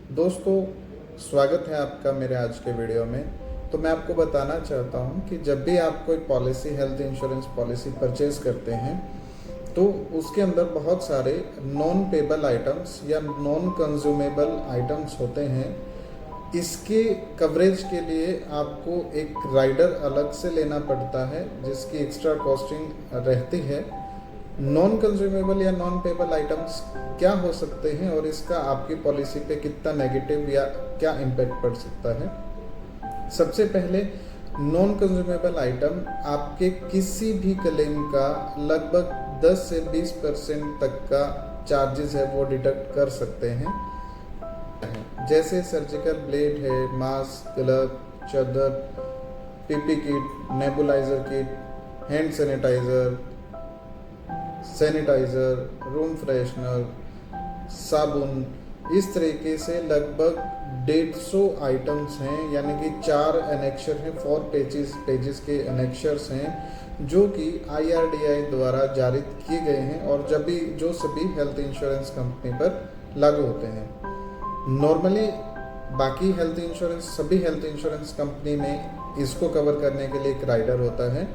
दोस्तों, स्वागत है आपका मेरे आज के वीडियो में। तो मैं आपको बताना चाहता हूं कि जब भी आप कोई policy, health insurance policy purchase करते हैं तो उसके अंदर बहुत सारे नॉन पेबल आइटम्स या नॉन कंज्यूमेबल आइटम्स होते हैं। इसके कवरेज के लिए आपको एक राइडर अलग से लेना पड़ता है जिसकी एक्स्ट्रा कॉस्टिंग रहती है। नॉन कंज्यूमेबल या नॉन पेबल आइटम्स क्या हो सकते हैं और इसका आपकी पॉलिसी पे कितना नेगेटिव या क्या इम्पैक्ट पड़ सकता है। सबसे पहले, नॉन कंज्यूमेबल आइटम आपके किसी भी क्लेम का लगभग 10 से 20% तक का चार्जेस है वो डिडक्ट कर सकते हैं। जैसे सर्जिकल ब्लेड है, मास्क, ग्लव, चादर, PP kit, nebuliser kit, hand sanitiser, room freshener, साबुन, इस तरीके से लगभग 150 आइटम्स हैं, यानी कि 4 एनेक्शर हैं, 4 पेजेस के एनेक्शर्स हैं जो कि IRDAI द्वारा जारी किए गए हैं और जो सभी हेल्थ इंश्योरेंस कंपनी पर लागू होते हैं। नॉर्मली बाकी सभी हेल्थ इंश्योरेंस कंपनी में इसको कवर करने के लिए एक राइडर होता है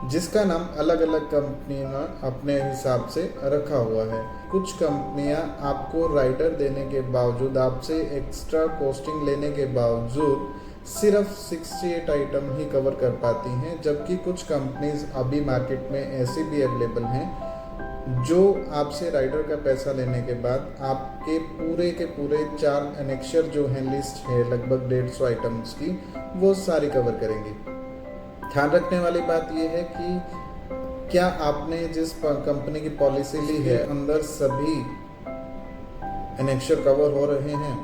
जिसका नाम अलग अलग कंपनी ने अपने हिसाब से रखा हुआ है। कुछ कंपनियां आपको राइडर देने के बावजूद, आपसे एक्स्ट्रा कॉस्टिंग लेने के बावजूद सिर्फ 68 आइटम ही कवर कर पाती हैं, जबकि कुछ कंपनीज अभी मार्केट में ऐसी भी अवेलेबल हैं जो आपसे राइडर का पैसा लेने के बाद आपके पूरे के पूरे 4 एनेक्शर जो हैं, लिस्ट है लगभग 150 आइटम्स की, वो सारी कवर करेंगी। ध्यान रखने वाली बात यह है कि क्या आपने जिस कंपनी की पॉलिसी ली है अंदर सभी एनेक्शर कवर हो रहे हैं।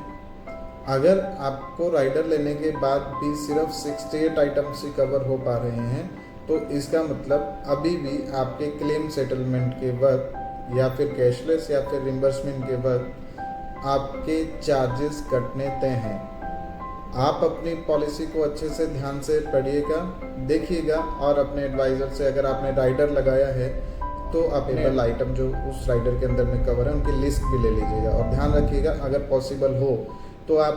अगर आपको राइडर लेने के बाद भी सिर्फ 68 आइटम्स ही कवर हो पा रहे हैं तो इसका मतलब अभी भी आपके क्लेम सेटलमेंट के वक्त या फिर कैशलेस या फिर रिम्बर्समेंट के वक्त आपके चार्जेस कटने तय हैं। आप अपनी पॉलिसी को अच्छे से ध्यान से पढ़िएगा, देखिएगा और अपने एडवाइज़र से, अगर आपने राइडर लगाया है तो अपने आइटम जो उस राइडर के अंदर में कवर है उनकी लिस्ट भी ले लीजिएगा। और ध्यान रखिएगा, अगर पॉसिबल हो तो आप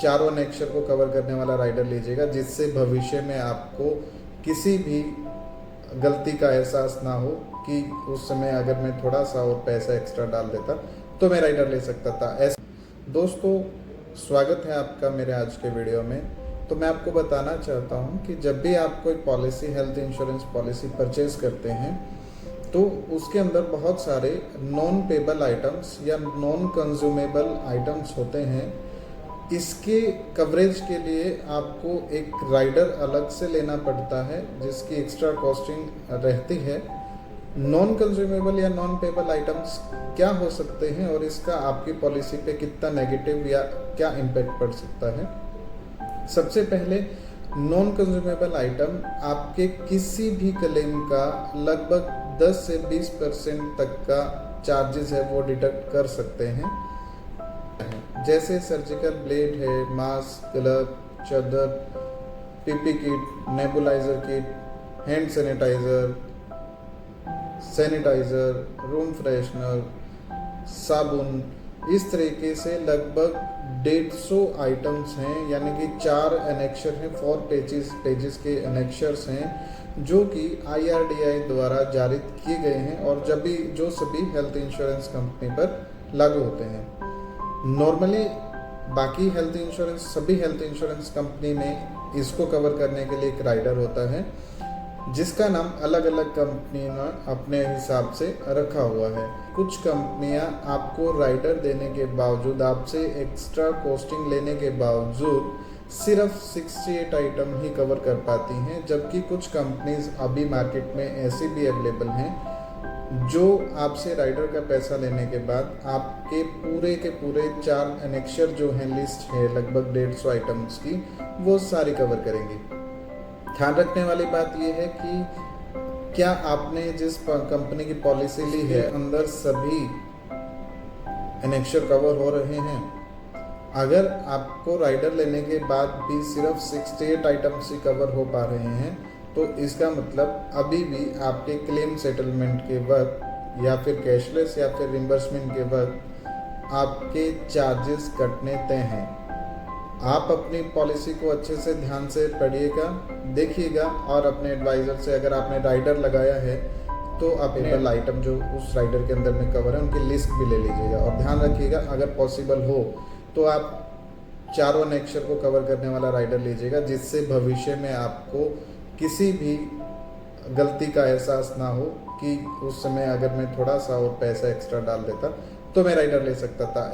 चारों एनेक्शर को कवर करने वाला राइडर लीजिएगा, जिससे भविष्य में आपको किसी भी गलती का एहसास ना हो कि उस समय अगर मैं थोड़ा सा और पैसा एक्स्ट्रा डाल देता तो मैं राइडर ले सकता था। दोस्तों, स्वागत है आपका मेरे आज के वीडियो में। तो मैं आपको बताना चाहता हूं कि जब भी आप कोई policy, health insurance policy purchase करते हैं तो उसके अंदर बहुत सारे नॉन पेबल आइटम्स या नॉन कंज्यूमेबल आइटम्स होते हैं। इसके कवरेज के लिए आपको एक राइडर अलग से लेना पड़ता है जिसकी एक्स्ट्रा कॉस्टिंग रहती है। नॉन कंज्यूमेबल या नॉन पेबल आइटम्स क्या हो सकते हैं और इसका आपकी पॉलिसी पे कितना नेगेटिव या क्या इम्पैक्ट पड़ सकता है। सबसे पहले, नॉन कंज्यूमेबल आइटम आपके किसी भी क्लेम का लगभग 10 से 20% तक का चार्जेस है वो डिडक्ट कर सकते हैं। जैसे सर्जिकल ब्लेड है, मास्क, ग्लव, चादर, PP kit, nebuliser kit, hand sanitiser, room freshener, साबुन, इस तरीके से लगभग 150 आइटम्स हैं, यानी कि 4 एनेक्शर हैं, 4 पेजेस के एनेक्शर्स हैं जो कि IRDAI द्वारा जारी किए गए हैं और जो सभी हेल्थ इंश्योरेंस कंपनी पर लागू होते हैं। नॉर्मली बाकी सभी हेल्थ इंश्योरेंस कंपनी में इसको कवर करने के लिए एक राइडर होता है जिसका नाम अलग अलग कंपनी ने अपने हिसाब से रखा हुआ है। कुछ कंपनियां आपको राइडर देने के बावजूद, आपसे एक्स्ट्रा कॉस्टिंग लेने के बावजूद सिर्फ 68 आइटम ही कवर कर पाती हैं, जबकि कुछ कंपनीज अभी मार्केट में ऐसी भी अवेलेबल हैं जो आपसे राइडर का पैसा लेने के बाद आपके पूरे के पूरे 4 एनेक्शर जो हैं, लिस्ट है लगभग 150 आइटम्स की, वो सारी कवर करेंगी। ध्यान रखने वाली बात यह है कि क्या आपने जिस कंपनी की पॉलिसी ली है अंदर सभी एनेक्शर कवर हो रहे हैं। अगर आपको राइडर लेने के बाद भी सिर्फ 68 आइटम्स ही कवर हो पा रहे हैं तो इसका मतलब अभी भी आपके क्लेम सेटलमेंट के वक्त या फिर कैशलेस या फिर रिम्बर्समेंट के वक्त आपके चार्जेस कटने तय हैं। आप अपनी पॉलिसी को अच्छे से ध्यान से पढ़िएगा, देखिएगा और अपने एडवाइज़र से, अगर आपने राइडर लगाया है तो अवेलेबल आइटम जो उस राइडर के अंदर में कवर है उनकी लिस्ट भी ले लीजिएगा। और ध्यान रखिएगा, अगर पॉसिबल हो तो आप चारों नेक्सर को कवर करने वाला राइडर लीजिएगा, जिससे भविष्य में आपको किसी भी गलती का एहसास ना हो कि उस समय अगर मैं थोड़ा सा और पैसा एक्स्ट्रा डाल देता तो मैं राइडर ले सकता था।